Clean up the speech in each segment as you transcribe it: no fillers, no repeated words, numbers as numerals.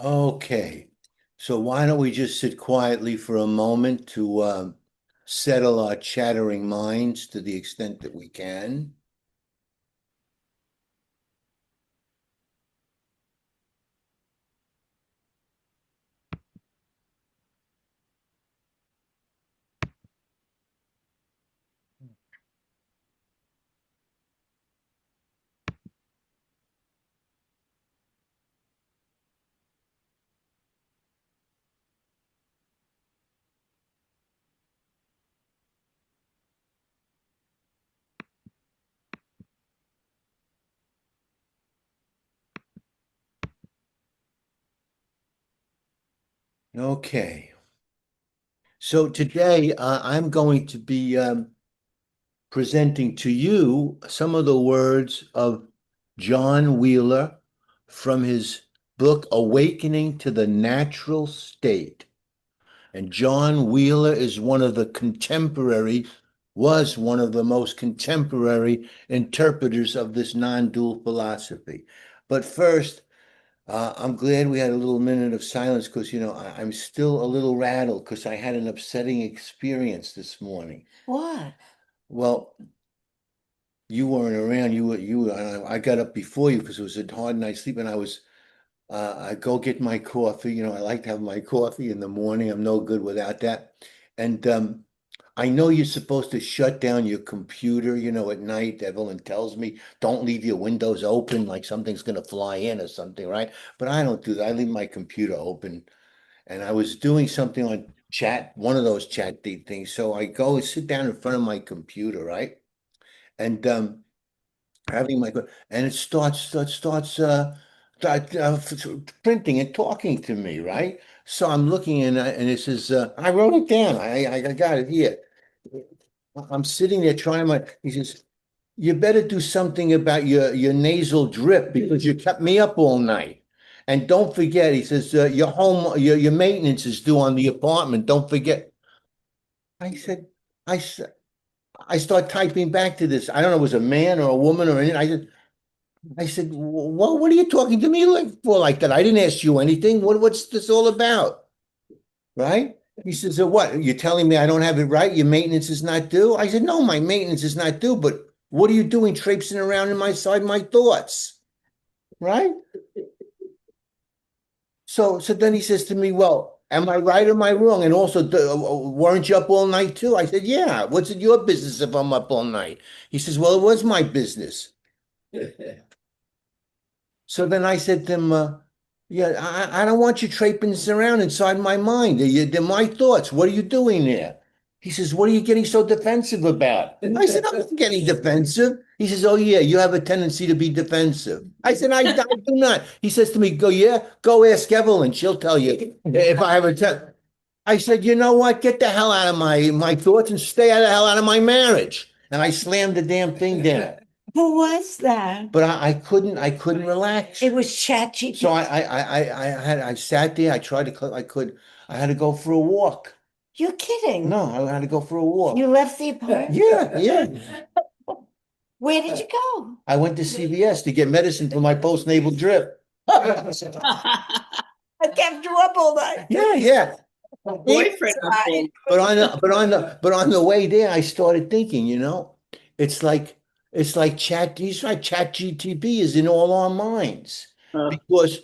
Okay, so why don't we just sit quietly for a moment to settle our chattering minds to the extent that we can? Okay, so today I'm going to be presenting to you some of the words of John Wheeler from his book Awakening to the Natural State. And John Wheeler is was one of the most contemporary interpreters of this non-dual philosophy. But first, I'm glad we had a little minute of silence because, I'm still a little rattled because I had an upsetting experience this morning. What? Well, you weren't around. I got up before you because it was a hard night's sleep, and I go get my coffee. I like to have my coffee in the morning. I'm no good without that. And I know you're supposed to shut down your computer, at night. Evelyn tells me, don't leave your windows open like something's going to fly in or something, right? But I don't do that. I leave my computer open. And I was doing something on chat, one of those things. So I go and sit down in front of my computer, right? And having my and it printing and talking to me, right? So I'm looking and it says I wrote it down. I got it here. I'm sitting there trying my. He says, "You better do something about your nasal drip because you kept me up all night." And don't forget, he says, your maintenance is due on the apartment. Don't forget. I said, I s- I start typing back to this. I don't know if it was a man or a woman or anything. I said, well, what are you talking to me like for like that? I didn't ask you anything. What's this all about? Right? He says, so what? You're telling me I don't have it right? Your maintenance is not due? I said, no, my maintenance is not due, but what are you doing traipsing around in my thoughts? Right? So then he says to me, well, am I right or am I wrong? And also, weren't you up all night too? I said, yeah. What's it your business if I'm up all night? He says, well, it was my business. So then I said to him, yeah, I don't want you traipsing around inside my mind. They're my thoughts. What are you doing there? He says, what are you getting so defensive about? I said, I'm not getting defensive. He says, oh, yeah, you have a tendency to be defensive. I said, I do not. He says to me, go, yeah, go ask Evelyn. She'll tell you if I have a ten. I said, you know what? Get the hell out of my thoughts and stay out the hell out of my marriage. And I slammed the damn thing down. Who was that? But I couldn't relax. It was ChatGPT. So I sat there. I tried to, I had to go for a walk. You're kidding. No, I had to go for a walk. You left the apartment? Yeah, yeah. Where did you go? I went to CVS to get medicine for my postnatal drip. I kept you up all night. Yeah, yeah. Boyfriend. But on the way there, I started thinking, it's like Chat GTP is in all our minds because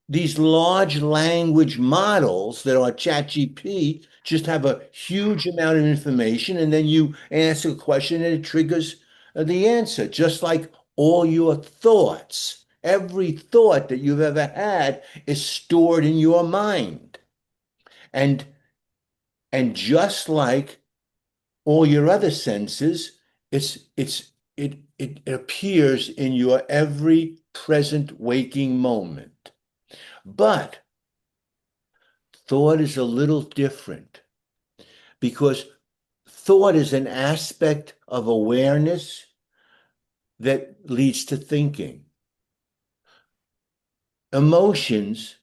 these large language models that are ChatGPT just have a huge amount of information, and then you answer a question and it triggers the answer, just like all your thoughts. Every thought that you've ever had is stored in your mind. And just like all your other senses, it appears in your every present waking moment. But thought is a little different because thought is an aspect of awareness that leads to thinking. Emotions,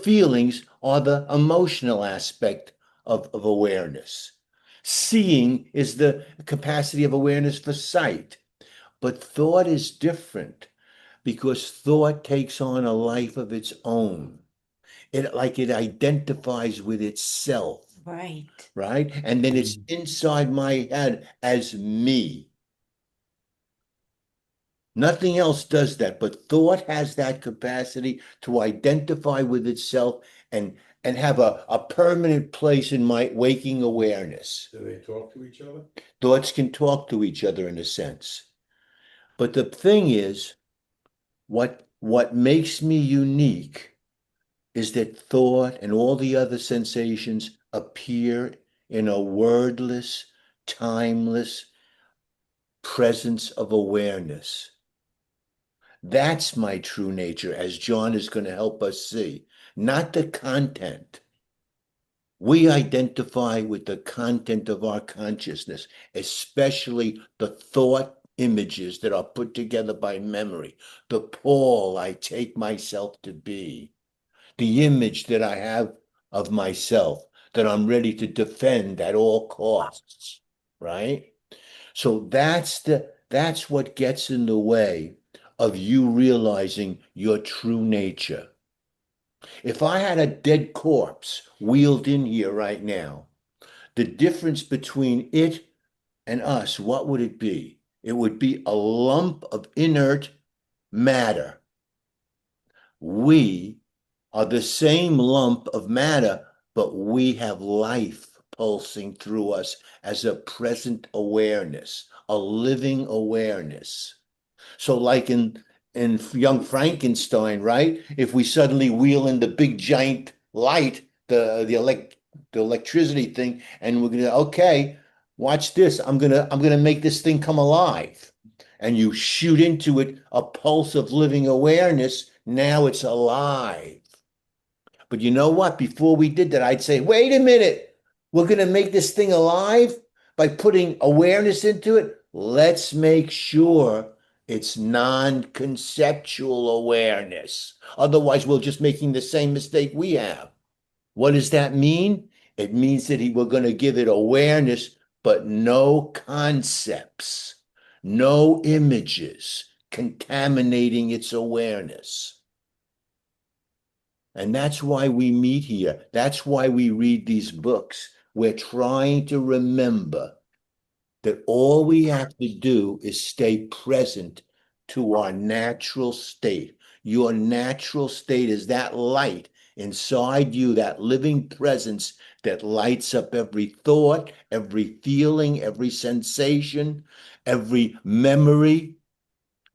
feelings are the emotional aspect of awareness. Seeing is the capacity of awareness for sight. But thought is different because thought takes on a life of its own. it identifies with itself, Right. right? And then it's inside my head as me. Nothing else does that, but thought has that capacity to identify with itself and have a permanent place in my waking awareness. Do they talk to each other? Thoughts can talk to each other in a sense. But the thing is, what makes me unique is that thought and all the other sensations appear in a wordless, timeless presence of awareness. That's my true nature, as John is going to help us see, not the content. We identify with the content of our consciousness, especially the thought images that are put together by memory, the Paul I take myself to be, the image that I have of myself that I'm ready to defend at all costs, right? So that's what gets in the way of you realizing your true nature. If I had a dead corpse wheeled in here right now, the difference between it and us, what would it be? It would be a lump of inert matter. We are the same lump of matter, but we have life pulsing through us as a present awareness, a living awareness. So like in Young Frankenstein, right? If we suddenly wheel in the big giant light, the electricity thing, and we're gonna, okay, watch this. I'm gonna make this thing come alive. And you shoot into it a pulse of living awareness. Now it's alive. But you know what? Before we did that, I'd say, wait a minute. We're going to make this thing alive by putting awareness into it. Let's make sure it's non-conceptual awareness. Otherwise, we're just making the same mistake we have. What does that mean? It means that we're going to give it awareness, but no concepts, no images contaminating its awareness. And that's why we meet here. That's why we read these books. We're trying to remember that all we have to do is stay present to our natural state. Your natural state is that light inside you, that living presence that lights up every thought, every feeling, every sensation, every memory,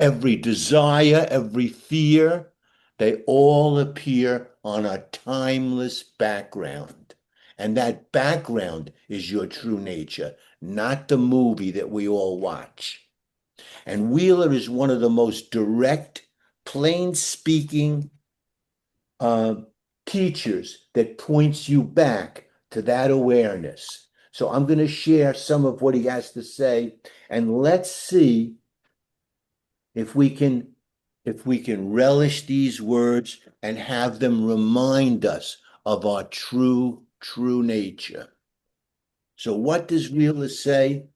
every desire, every fear. They all appear on a timeless background. And that background is your true nature, not the movie that we all watch. And Wheeler is one of the most direct, plain speaking teachers that points you back to that awareness. So I'm going to share some of what he has to say, and let's see if we can relish these words and have them remind us of our true nature. So what does Wheeler say?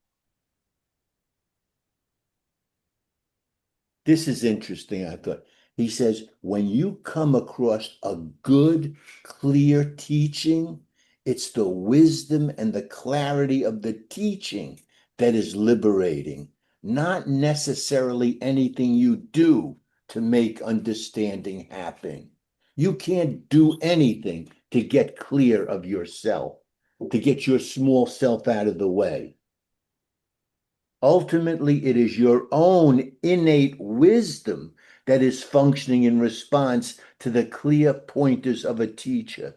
This is interesting, I thought. He says, when you come across a good, clear teaching, it's the wisdom and the clarity of the teaching that is liberating, not necessarily anything you do to make understanding happen. You can't do anything to get clear of yourself, to get your small self out of the way. Ultimately, it is your own innate wisdom that is functioning in response to the clear pointers of a teacher.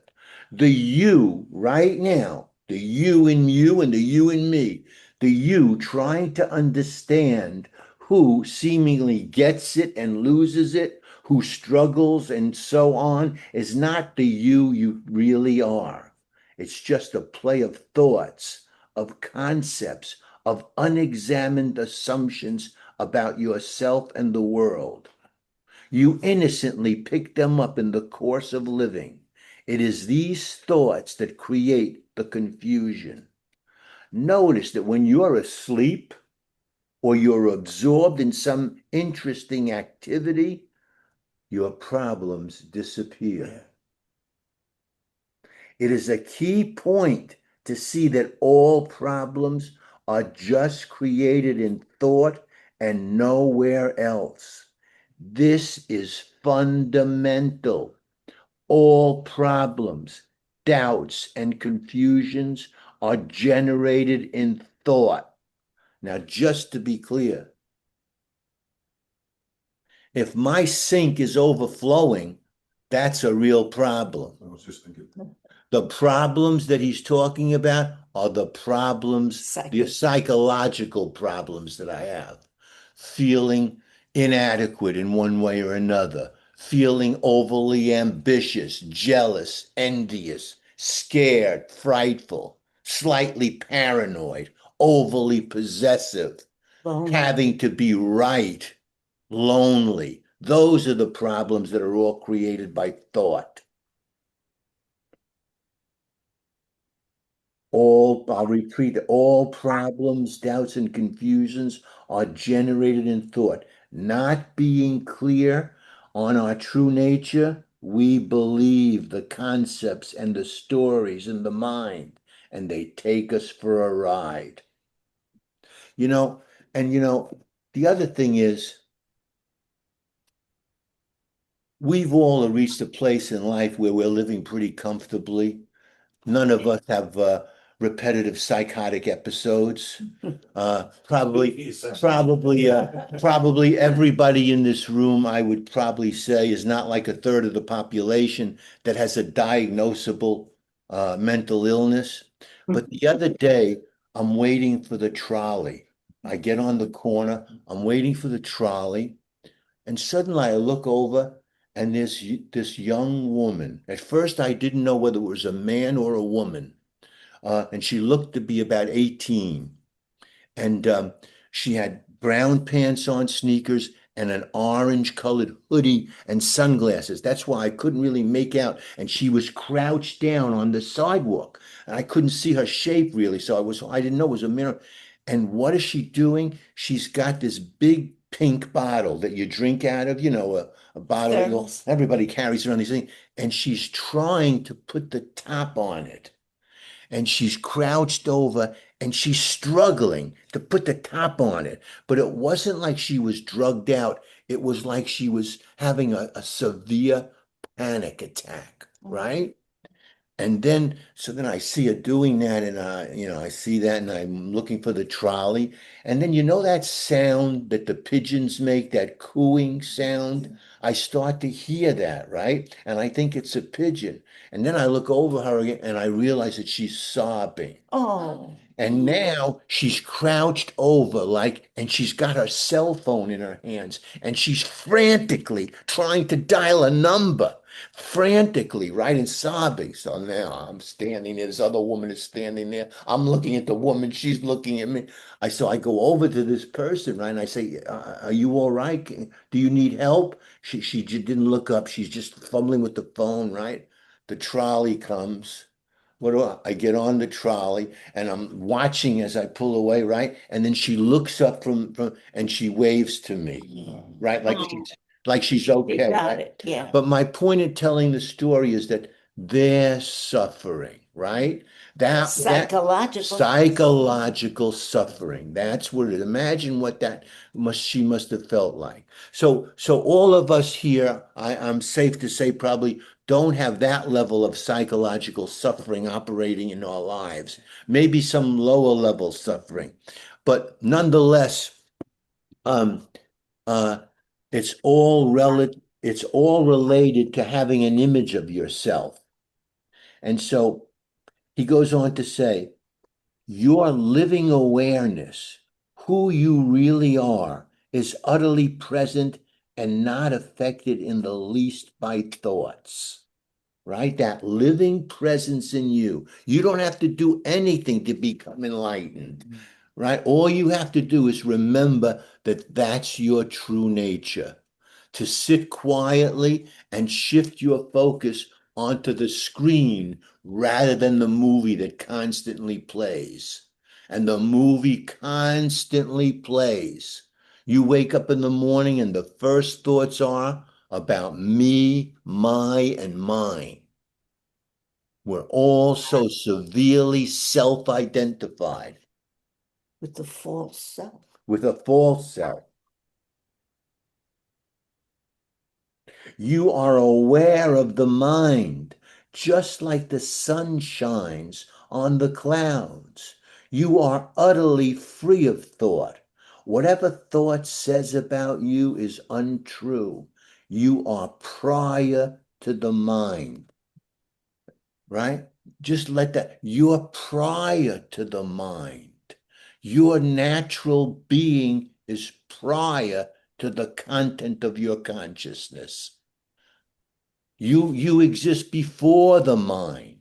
The you right now, the you in you and the you in me, the you trying to understand who seemingly gets it and loses it, who struggles and so on, is not the you really are. It's just a play of thoughts, of concepts, of unexamined assumptions about yourself and the world. You innocently pick them up in the course of living. It is these thoughts that create the confusion. Notice that when you're asleep or you're absorbed in some interesting activity, your problems disappear. It is a key point to see that all problems are just created in thought and nowhere else. This is fundamental. All problems, doubts, and confusions are generated in thought. Now, just to be clear, if my sink is overflowing, that's a real problem. I was just thinking. The problems that he's talking about are the problems, the psychological problems that I have. Feeling inadequate in one way or another, feeling overly ambitious, jealous, envious, scared, frightful, slightly paranoid, overly possessive, having to be right, lonely. Those are the problems that are all created by thought. I'll repeat, all problems, doubts, and confusions are generated in thought. Not being clear on our true nature, we believe the concepts and the stories in the mind, and they take us for a ride. You know, the other thing is, we've all reached a place in life where we're living pretty comfortably. None of us have repetitive psychotic episodes. Probably everybody in this room, I would probably say, is not like a third of the population that has a diagnosable mental illness. But the other day, I'm waiting for the trolley. I get on the corner, I'm waiting for the trolley, and suddenly I look over and there's this young woman. At first, I didn't know whether it was a man or a woman. And she looked to be about 18. And she had brown pants on, sneakers, and an orange colored hoodie and sunglasses. That's why I couldn't really make out. And she was crouched down on the sidewalk. And I couldn't see her shape really. So I didn't know it was a mirror. And what is she doing? She's got this big pink bottle that you drink out of, a bottle everybody carries around these things. And she's trying to put the top on it, and she's crouched over and she's struggling to put the top on it. But it wasn't like she was drugged out. It was like she was having a severe panic attack, right? And then I see her doing that, and I see that, and I'm looking for the trolley. And then that sound that the pigeons make, that cooing sound. I start to hear that, right? And I think it's a pigeon. And then I look over her again, and I realize that she's sobbing. Oh. And now she's crouched over, and she's got her cell phone in her hands, and she's frantically trying to dial a number, frantically, right, and sobbing. So now I'm standing there. This other woman is standing there. I'm looking at the woman. She's looking at me. So I go over to this person, right, and I say, "Are you all right? Do you need help?" She didn't look up. She's just fumbling with the phone, right? The trolley comes. What do I get on the trolley, and I'm watching as I pull away, right? And then she looks up from and she waves to me, right? Like she's okay, Got right? it. Yeah. But my point in telling the story is that they're suffering, right? That psychological suffering. That's what it is. Imagine what she must have felt like. So all of us here, I'm safe to say, probably don't have that level of psychological suffering operating in our lives. Maybe some lower level suffering, but nonetheless, um, uh, it's all related to having an image of yourself. And so he goes on to say, your living awareness, who you really are, is utterly present and not affected in the least by thoughts. Right? That living presence in you. You don't have to do anything to become enlightened, right? All you have to do is remember that that's your true nature. To sit quietly and shift your focus onto the screen rather than the movie that constantly plays. And the movie constantly plays. You wake up in the morning and the first thoughts are about me, my, and mine. We're all so severely self-identified with the false self. with a false self. You are aware of the mind, just like the sun shines on the clouds. You are utterly free of thought. Whatever thought says about you is untrue. You are prior to the mind, right? Just let that, you're prior to the mind. Your natural being is prior to the content of your consciousness. You exist before the mind,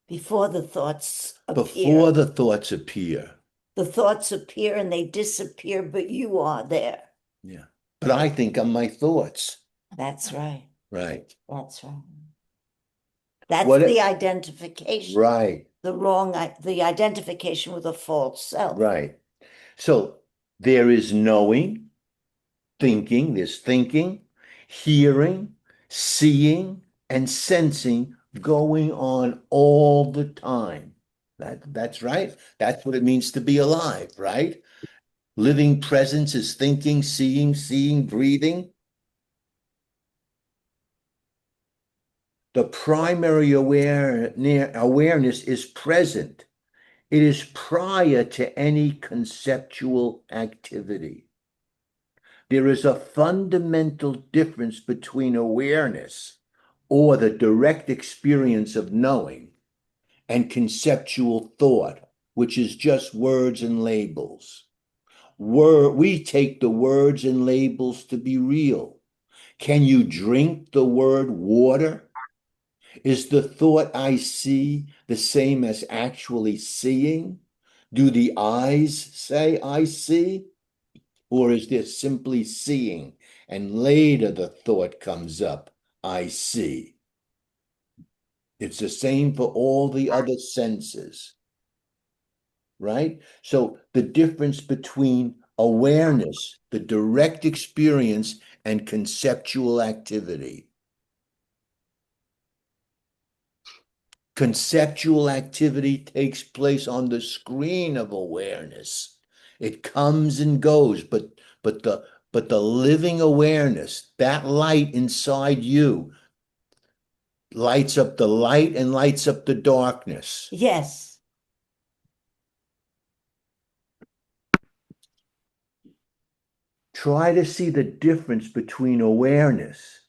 Before the thoughts appear. before the thoughts appear. The thoughts appear and they disappear, but you are there. Yeah. But I think I'm my thoughts. That's right. Right. That's right. That's What the it- identification. Right. The identification with a false self. Right. So there is knowing, thinking, there's thinking, hearing, seeing, and sensing going on all the time. That's right. That's what it means to be alive, right? Living presence is thinking, seeing, breathing. The primary awareness is present. It is prior to any conceptual activity. There is a fundamental difference between awareness, or the direct experience of knowing, and conceptual thought, which is just words and labels. We take the words and labels to be real. Can you drink the word water? Is the thought I see the same as actually seeing? Do the eyes say I see? Or is there simply seeing and later the thought comes up, I see? It's the same for all the other senses, right? So the difference between awareness, the direct experience, and conceptual activity. Conceptual activity takes place on the screen of awareness. It comes and goes, but the living awareness, that light inside you, lights up the light and lights up the darkness. Yes. Try to see the difference between awareness,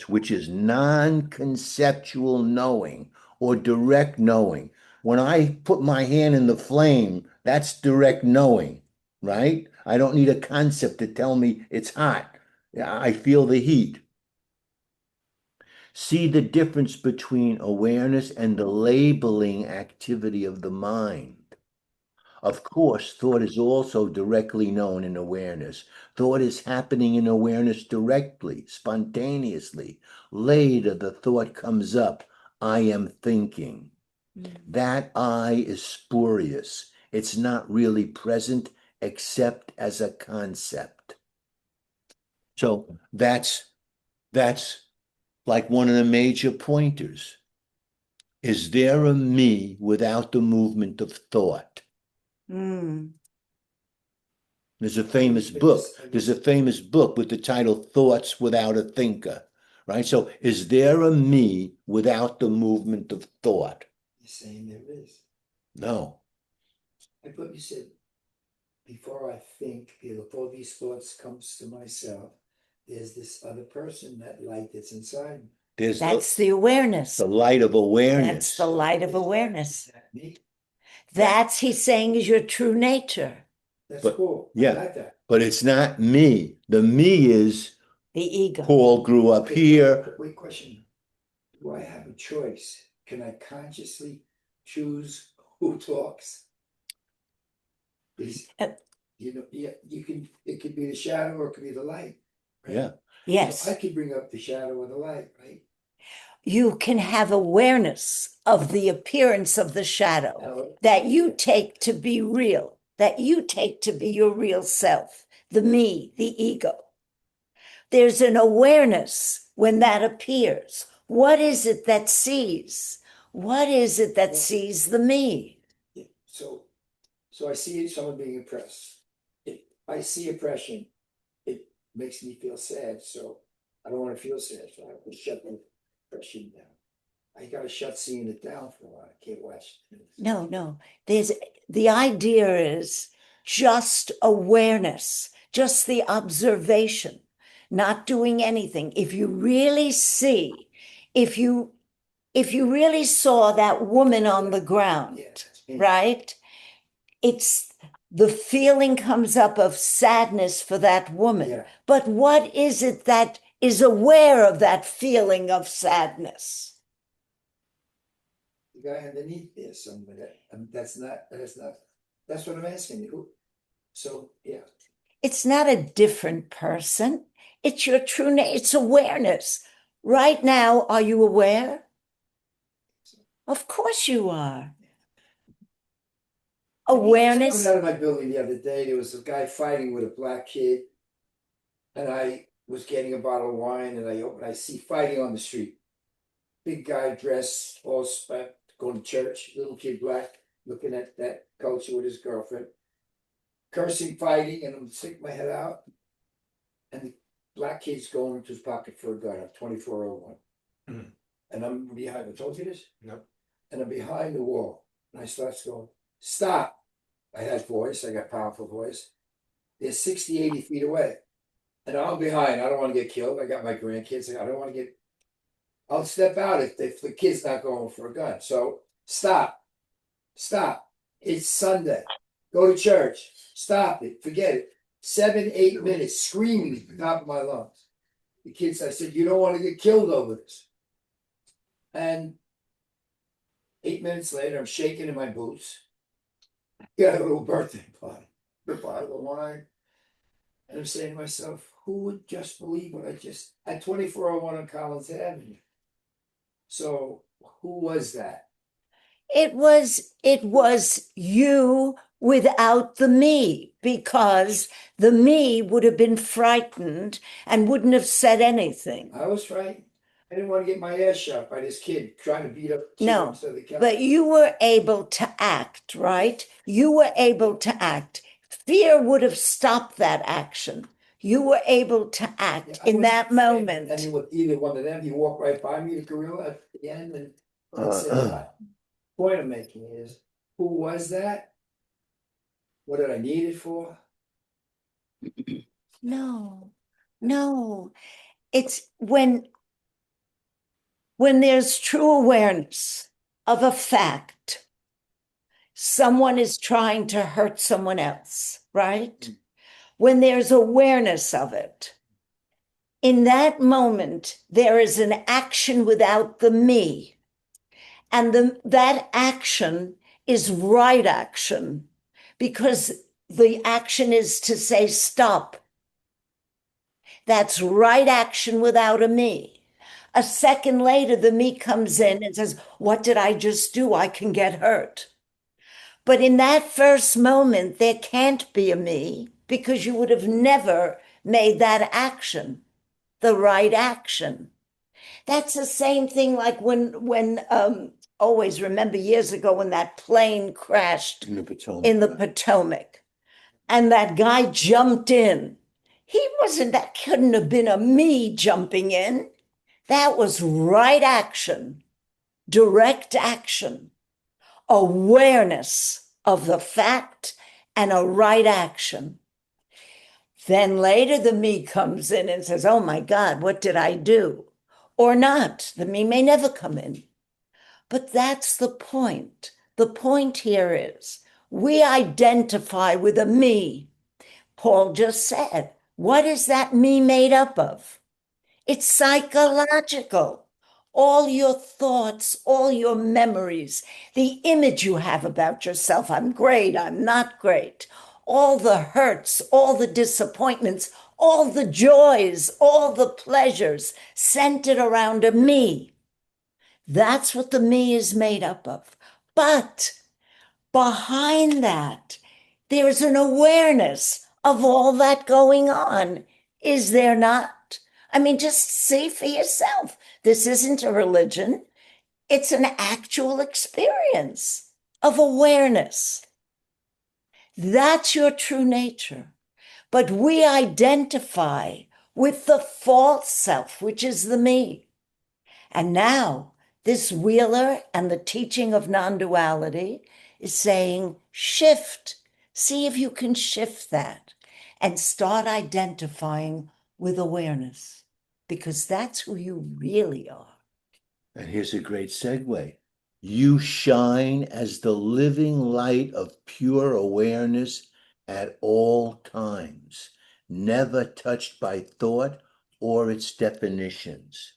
which is non-conceptual knowing or direct knowing. When I put my hand in the flame, that's direct knowing, right? I don't need a concept to tell me it's hot. I feel the heat. See the difference between awareness and the labeling activity of the mind. Of course, thought is also directly known in awareness. Thought is happening in awareness directly, spontaneously. Later, the thought comes up, I am thinking. That I is spurious. It's not really present except as a concept. So that's like one of the major pointers. Is there a me without the movement of thought? Mm. There's a famous book. There's a famous book with the title Thoughts Without a Thinker, right? So is there a me without the movement of thought? You're saying there is. No. I thought you said, before I think, before these thoughts comes to myself, there's this other person, that light that's inside me. There's That's the awareness. the light of That's awareness. the light of awareness. Is that me? That's, he's saying, is your true nature. That's But- cool. yeah. I like that. But it's not me. The me is The ego. Paul grew up here. Wait, question. Do I have a choice? Can I consciously choose who talks? Uh, Yeah, you can, it could be the shadow or it could be the light. right? Yeah. Yes. So I could bring up the shadow or the light, right? You can have awareness of the appearance of the shadow Now, that you take to be real, that you take to be your real self, the me, the ego. there's an awareness when that appears. What is it that sees? What is it that sees the me? Yeah. So I see someone being oppressed. If I see oppression, it makes me feel sad. So I don't want to feel sad. So I have to shut the oppression down. I gotta shut seeing it down for a while. I can't watch things. No. The idea is just awareness, just the observation, not doing anything. If you really see, if you really saw that woman on the ground, Yeah. right? It's the feeling comes up of sadness for that woman. Yeah. But what is it that is aware of that feeling of sadness? The guy underneath there, somebody that's what I'm asking you. Who? So yeah. It's not a different person. It's your true name. It's awareness. Right now, are you aware? Of course you are. Awareness. Coming out of my building the other day, there was a guy fighting with a black kid, and I was getting a bottle of wine, and I see fighting on the street. Big guy dressed, all spec, going to church, little kid black, looking at that culture with his girlfriend, cursing, fighting, and I'm sticking my head out. And the black kid's going into his pocket for a gun, a 2401. And I'm behind, I told you this? No. And I'm behind the wall. And I start going, stop. I had voice, I got powerful voice. They're 60, 80 feet away. And I'm behind, I don't want to get killed. I got my grandkids, I don't want to get, I'll step out if the kid's not going for a gun. So stop. It's Sunday. Go to church. Stop it. Forget it. 7, 8 minutes screaming at the top of my lungs. The kids, I said, you don't want to get killed over this. And 8 minutes later, I'm shaking in my boots. Got a little birthday party. The bottle of wine. And I'm saying to myself, who would just believe what I just at 2401 on Collins Avenue? So who was that? It was you without the me, because the me would have been frightened and wouldn't have said anything. I was frightened. I didn't want to get my ass shot by this kid trying to beat up kids No, outside the couch. but you were able to act, right? You were able to act. Fear would have stopped that action. You were able to act Yeah, in that moment. And with either one of them, he walked right by me, the gorilla at the end, and said, point I'm making is, who was that? What did I need it for? No. It's when there's true awareness of a fact, someone is trying to hurt someone else, right? When there's awareness of it, in that moment, there is an action without the me. And that action is right action, because the action is to say, stop. That's right action without a me. A second later, the me comes in and says, what did I just do? I can get hurt. But in that first moment, there can't be a me, because you would have never made that action the right action. That's the same thing like when always remember years ago when that plane crashed in the Potomac and that guy jumped in. That couldn't have been a me jumping in. That was right action, direct action, awareness of the fact and a right action. Then later the me comes in and says, oh my God, what did I do? Or not. The me may never come in. But that's the point. The point here is we identify with a me. Paul just said, what is that me made up of? It's psychological. All your thoughts, all your memories, the image you have about yourself. I'm great, I'm not great. All the hurts, all the disappointments, all the joys, all the pleasures centered around a me. That's what the me is made up of. But behind that, there's an awareness of all that going on. Is there not? I mean, just see for yourself. This isn't a religion. It's an actual experience of awareness. That's your true nature. But we identify with the false self, which is the me. And now, this Wheeler and the teaching of non duality is saying, shift. See if you can shift that and start identifying with awareness, because that's who you really are. And here's a great segue. You shine as the living light of pure awareness at all times, never touched by thought or its definitions.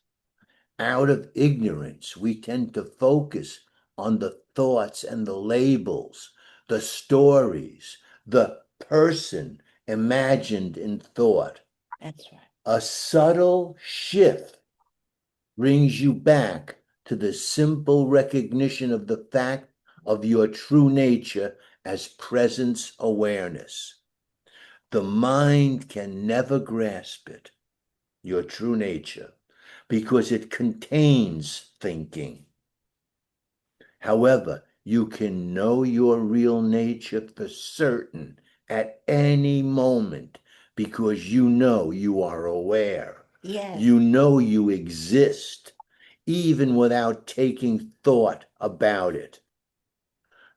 Out of ignorance, we tend to focus on the thoughts and the labels, the stories, the person imagined in thought. That's right. A subtle shift brings you back to the simple recognition of the fact of your true nature as presence awareness. The mind can never grasp it, your true nature, because it contains thinking. However, you can know your real nature for certain at any moment because you know you are aware. Yes. You know you exist, even without taking thought about it.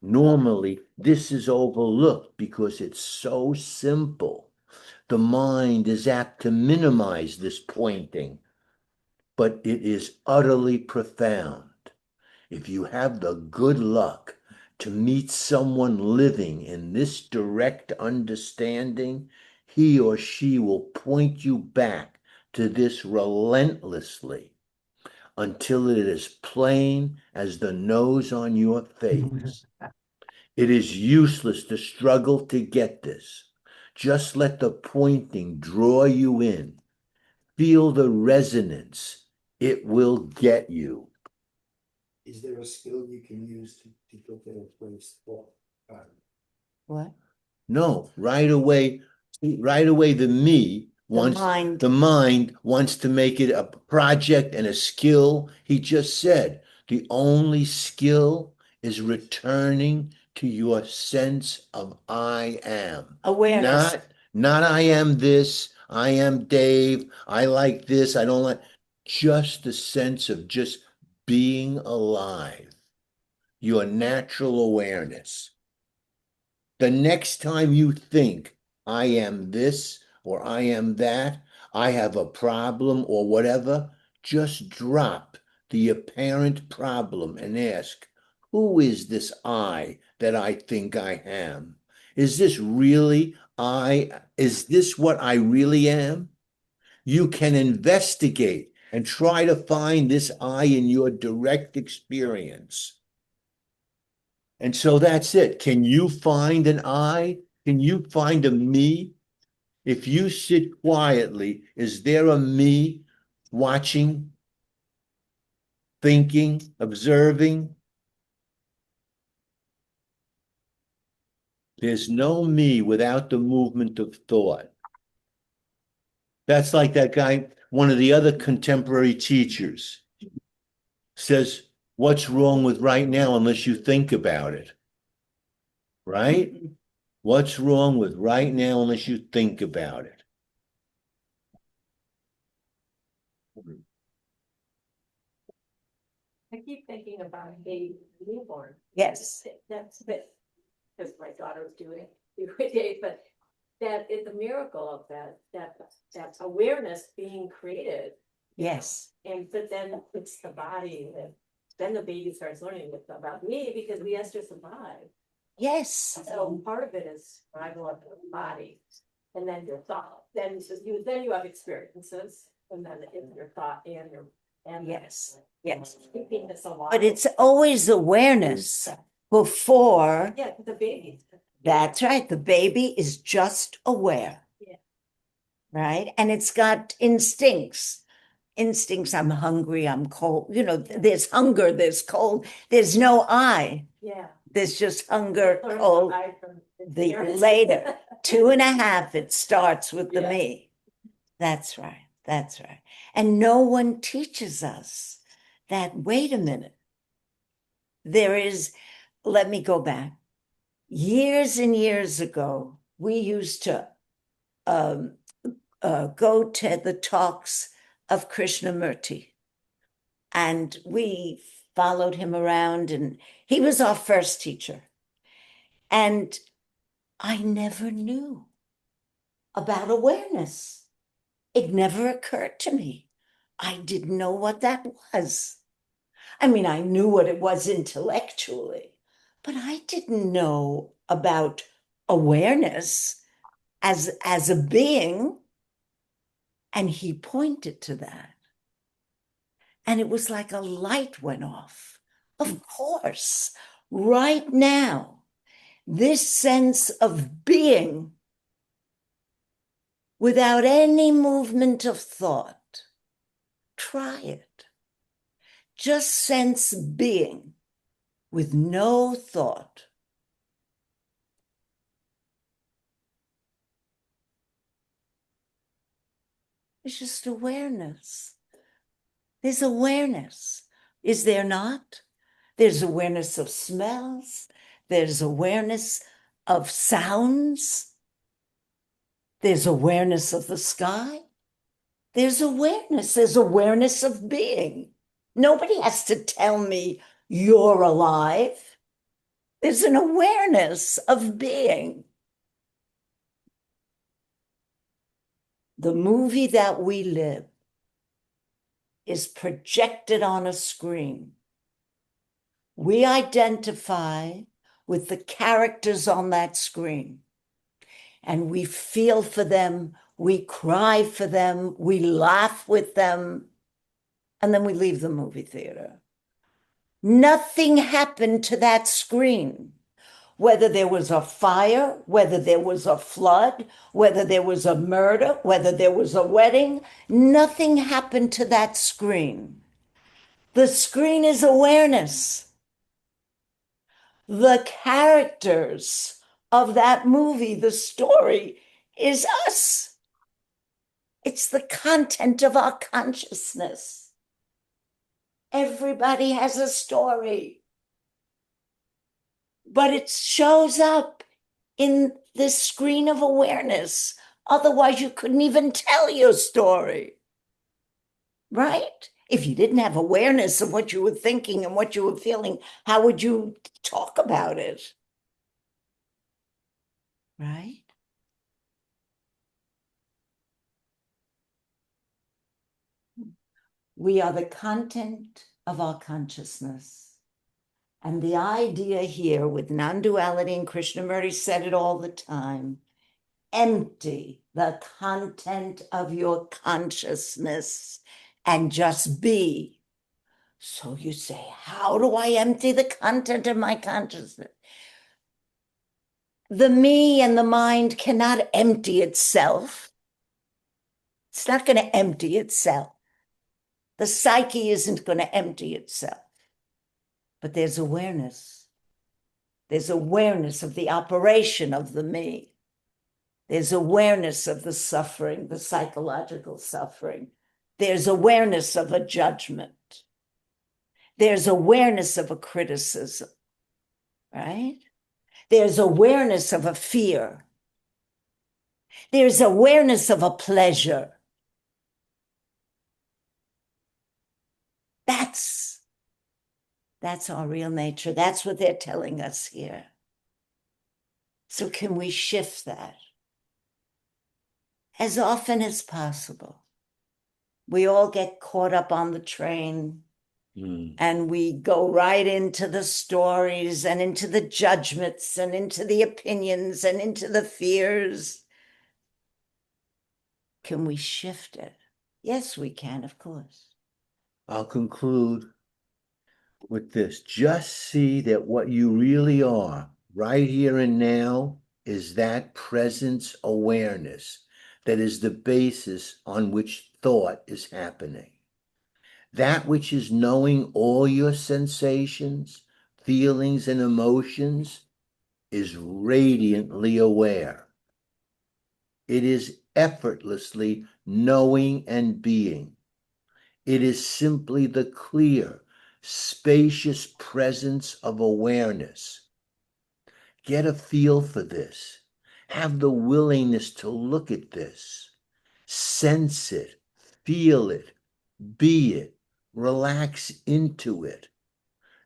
Normally, this is overlooked because it's so simple. The mind is apt to minimize this pointing, but it is utterly profound. If you have the good luck to meet someone living in this direct understanding, he or she will point you back to this relentlessly until it is plain as the nose on your face. It is useless to struggle to get this. Just let the pointing draw you in. Feel the resonance. It will get you. Is there a skill you can use to get to a place thought? What? No, right away, the me wants, mind. the mind wants to make it a project and a skill. He just said the only skill is returning to your sense of I am. Awareness. Not I am this, I am Dave, I like this, I don't like, just the sense of just being alive, your natural awareness. The next time you think, I am this or I am that, I have a problem or whatever, just drop the apparent problem and ask, who is this I that I think I am? Is this really I? Is this what I really am? You can investigate and try to find this I in your direct experience. And so that's it. Can you find an I? Can you find a me? If you sit quietly, is there a me watching, thinking, observing? There's no me without the movement of thought. That's like that guy, one of the other contemporary teachers says, what's wrong with right now unless you think about it? Right? What's wrong with right now unless you think about it? I keep thinking about a newborn. Yes. That's a bit, because my daughter's doing it every day, but that is the miracle of that awareness being created. Yes. And but then it's the body that then the baby starts learning about me because we has to survive. Yes. So part of it is survival of the body. And then your thought, then you have experiences, and then it's your thought and your Yes. Yes. keeping this alive. But it's always awareness before. Yeah, the baby. That's right. The baby is just aware. Yeah. Right. And it's got instincts. Instincts. I'm hungry. I'm cold. You know, there's hunger, there's cold. There's no I. Yeah. There's just hunger, Learn cold. I from The parents. later 2.5, it starts with the Yeah. me. That's right. That's right. And no one teaches us that, wait a minute. Let me go back. Years and years ago, we used to go to the talks of Krishnamurti. And we followed him around, and he was our first teacher. And I never knew about awareness. It never occurred to me. I didn't know what that was. I mean, I knew what it was intellectually, but I didn't know about awareness as a being. And he pointed to that. And it was like a light went off. Of course, right now, this sense of being without any movement of thought, try it. Just sense being with no thought. It's just awareness. There's awareness, is there not? There's awareness of smells. There's awareness of sounds. There's awareness of the sky. There's awareness. There's awareness of being. Nobody has to tell me you're alive. There's an awareness of being. The movie that we live is projected on a screen. We identify with the characters on that screen, and we feel for them, we cry for them, we laugh with them, and then we leave the movie theater. Nothing happened to that screen. Whether there was a fire, whether there was a flood, whether there was a murder, whether there was a wedding, nothing happened to that screen. The screen is awareness. The characters of that movie, the story, is us. It's the content of our consciousness. Everybody has a story, but it shows up in this screen of awareness. Otherwise, you couldn't even tell your story, right? If you didn't have awareness of what you were thinking and what you were feeling, how would you talk about it? Right? We are the content of our consciousness. And the idea here with non-duality, and Krishnamurti said it all the time, empty the content of your consciousness and just be. So you say, how do I empty the content of my consciousness? The me and the mind cannot empty itself. It's not going to empty itself. The psyche isn't going to empty itself. But there's awareness. There's awareness of the operation of the me. There's awareness of the suffering, the psychological suffering. There's awareness of a judgment. There's awareness of a criticism, right? There's awareness of a fear. There's awareness of a pleasure. That's our real nature. That's what they're telling us here. So can we shift that as often as possible? We all get caught up on the train and we go right into the stories and into the judgments and into the opinions and into the fears. Can we shift it? Yes, we can, of course. I'll conclude with this. Just see that what you really are right here and now is that presence awareness that is the basis on which thought is happening. That which is knowing all your sensations, feelings, and emotions is radiantly aware. It is effortlessly knowing and being. It is simply the clear, spacious presence of awareness. Get a feel for this. Have the willingness to look at this. Sense it, feel it, be it, relax into it.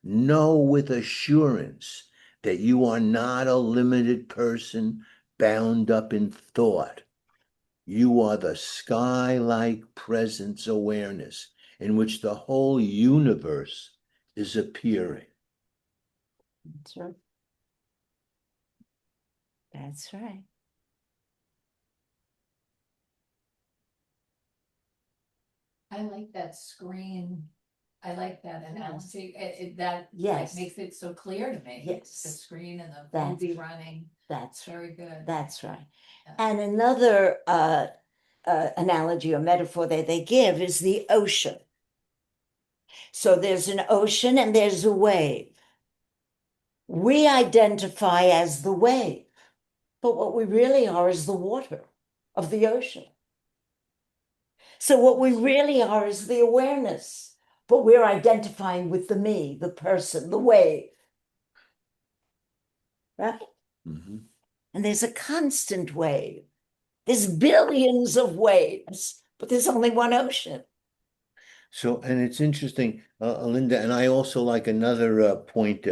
Know with assurance that you are not a limited person bound up in thought. You are the sky-like presence awareness in which the whole universe is appearing. That's right. That's right. I like that screen. I like that analogy. That Yes. makes it so clear to me. Yes. The screen and the That's- movie running. That's Very good. That's right. Yeah. And another analogy or metaphor that they give is the ocean. So there's an ocean and there's a wave. We identify as the wave, but what we really are is the water of the ocean. So what we really are is the awareness, but we're identifying with the me, the person, the wave. Right? Mm-hmm. And there's a constant wave. There's billions of waves, but there's only one ocean. So, and it's interesting, Linda, and I also like another point.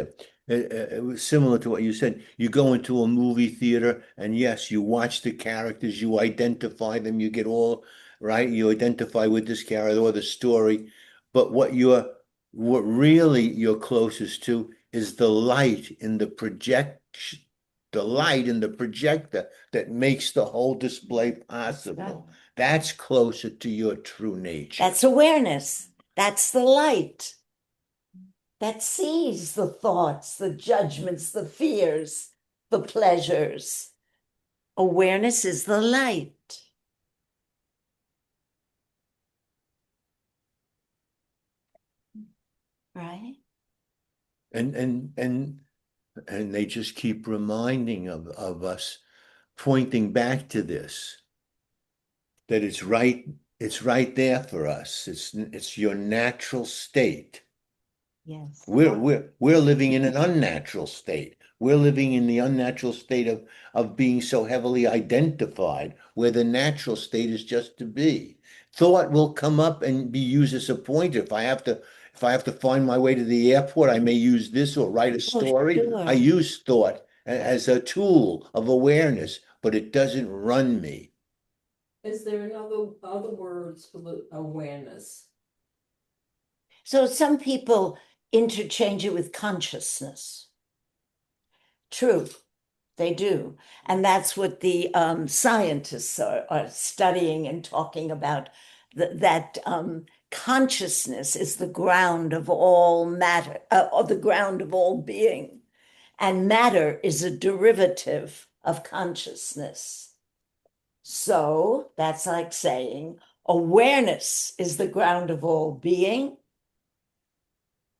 It was similar to what you said. You go into a movie theater, and yes, you watch the characters, you identify them, you get all right. You identify with this character or the story, but what really you're closest to is the light in the projection, the light in the projector that makes the whole display possible. Right. That's closer to your true nature. That's awareness. That's the light that sees the thoughts, the judgments, the fears, the pleasures. Awareness is the light. Right? And they just keep reminding of us, pointing back to this, that it's right there for us. It's your natural state. Yes. We're living in an unnatural state. We're living in the unnatural state of being so heavily identified, where the natural state is just to be. Thought will come up and be used as a pointer. If I have to find my way to the airport, I may use this or write a story. Sure. I use thought as a tool of awareness, but it doesn't run me. Is there other words for the awareness? So some people interchange it with consciousness. True, they do. And that's what the scientists are studying and talking about, that consciousness is the ground of all matter, or the ground of all being. And matter is a derivative of consciousness. So that's like saying awareness is the ground of all being.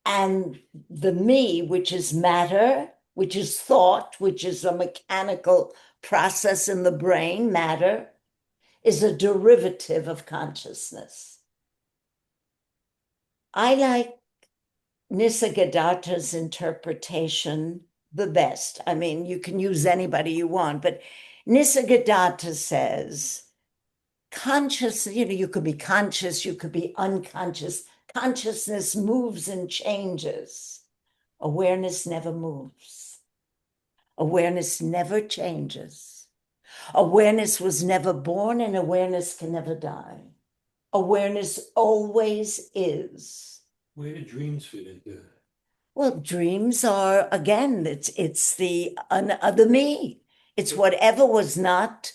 And the me, which is matter, which is thought, which is a mechanical process in the brain, matter, is a derivative of consciousness. I like Nisargadatta's interpretation the best. I mean, you can use anybody you want, but Nisargadatta says, conscious, you could be conscious, you could be unconscious. Consciousness moves and changes. Awareness never moves. Awareness never changes. Awareness was never born, and awareness can never die. Awareness always is. Where do dreams fit into that? Well, dreams are, again, it's the other me. It's whatever was not,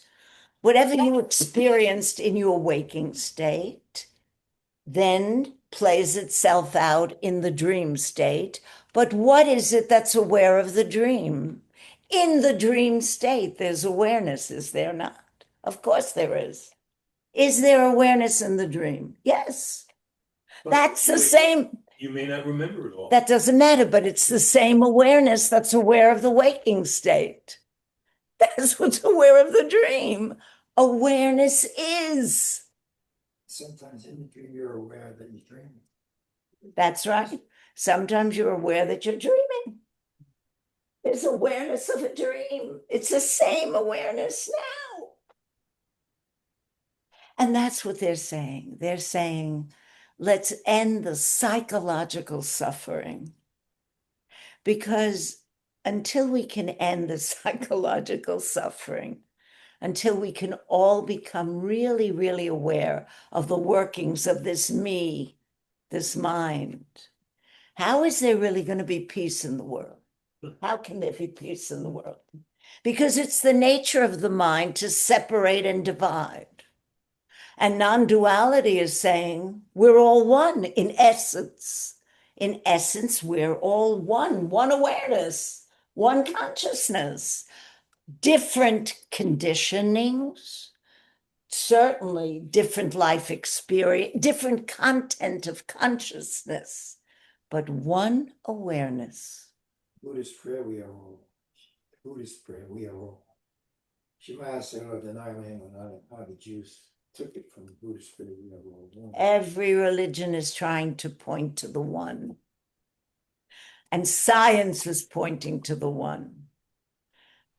whatever you experienced in your waking state, then plays itself out in the dream state. But what is it that's aware of the dream? In the dream state, there's awareness, is there not? Of course there is. Is there awareness in the dream? Yes. That's the same. You may not remember it all. That doesn't matter, but it's the same awareness that's aware of the waking state. That's what's aware of the dream. Awareness is. Sometimes in the dream, you're aware that you're dreaming. That's right. Sometimes you're aware that you're dreaming. There's awareness of a dream. It's the same awareness now. And that's what they're saying. They're saying, let's end the psychological suffering. Because until we can end the psychological suffering, until we can all become really, really aware of the workings of this me, this mind, how is there really going to be peace in the world? How can there be peace in the world? Because it's the nature of the mind to separate and divide. And non-duality is saying we're all one in essence. In essence, we're all one awareness, one consciousness, different conditionings, certainly different life experience, different content of consciousness, but one awareness. Buddhist prayer, we are all. Buddhist prayer, we are all. Shema said, "Oh, the Nile how the Jews took it from Buddhist prayer, we are all one." Every religion is trying to point to the one. And science is pointing to the one.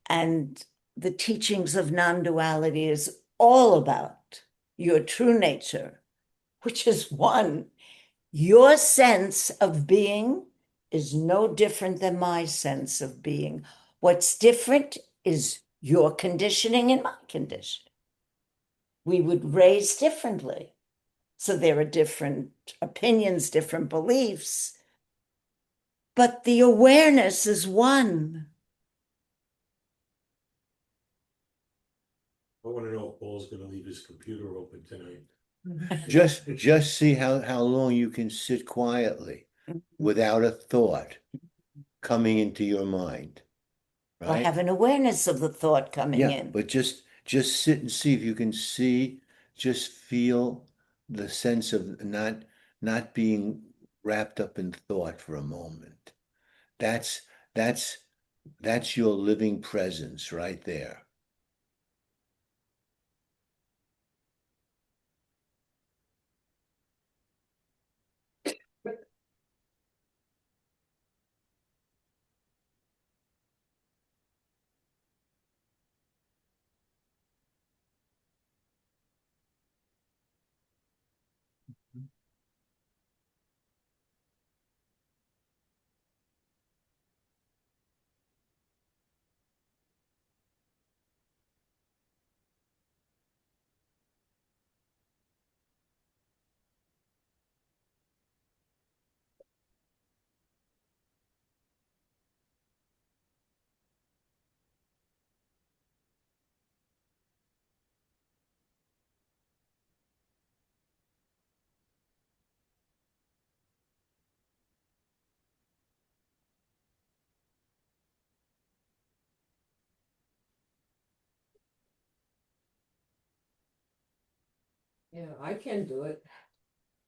And the teachings of non-duality is all about your true nature, which is one. Your sense of being is no different than my sense of being. What's different is your conditioning and my conditioning. We would raise differently. So there are different opinions, different beliefs, but the awareness is one. I want to know if Paul's gonna leave his computer open tonight. Just see how long you can sit quietly without a thought coming into your mind. Or Right? have an awareness of the thought coming Yeah, in. but just sit and see if you can see, just feel the sense of not being wrapped up in thought for a moment. That's your living presence right there. Yeah, I can do it.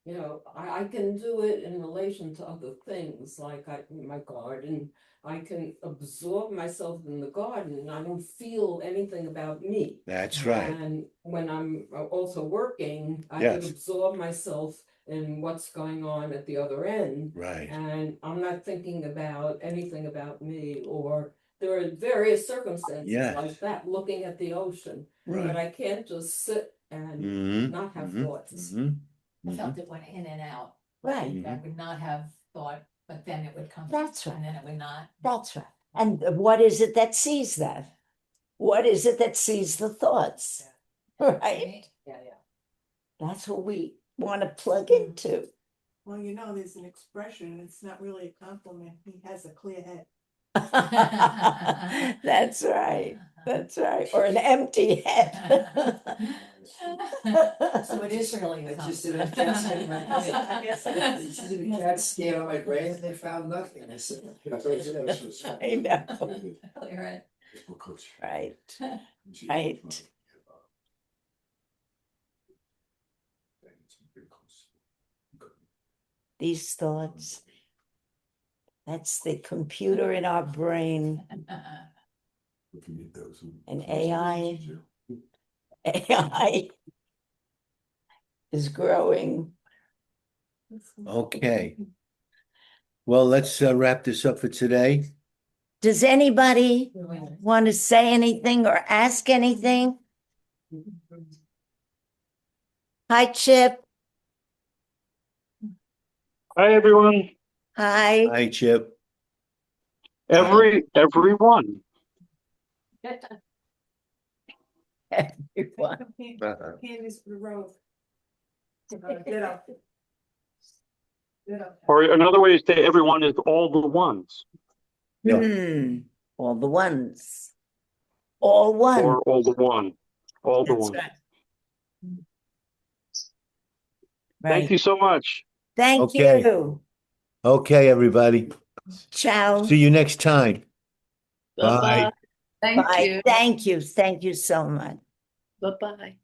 You know, I can do it in relation to other things, like my garden. I can absorb myself in the garden and I don't feel anything about me. That's right. And when I'm also working, I can Yes. absorb myself in what's going on at the other end. Right. And I'm not thinking about anything about me, or there are various circumstances Yes. like that, looking at the ocean. Right. But I can't just sit and Mhm, not have mhm, thoughts. mhm, I mhm. felt it went in and out. Right. I would not have thought, but then it would come. That's right. And then it would not. That's right. And what is it that sees that? What is it that sees the thoughts? Right? Yeah. That's what we want to plug into. Well, you know, there's an expression, it's not really a compliment. He has a clear head. That's right. That's right. Or an empty head. So it is really I a just did a compliment. CAT scan on my brain. I just did a CAT scan on my brain and they found nothing. I said, I know. Clear it. Right. Right. These thoughts, that's the computer in our brain. And AI AI is growing. Okay. Well, let's wrap this up for today. Does anybody want to say anything or ask anything? Hi, Chip. Hi, everyone. Hi. Hi, Chip. Everyone. Everyone. Candace Rose. Ditto. Ditto. Or another way to say everyone is all the ones, All the ones. All one. or all the one, all the That's one. right. Thank Right. you so much. Thank Okay. you. Okay, everybody. Ciao. See you next time. Bye. Bye. Thank you. Thank you so much. Bye-bye.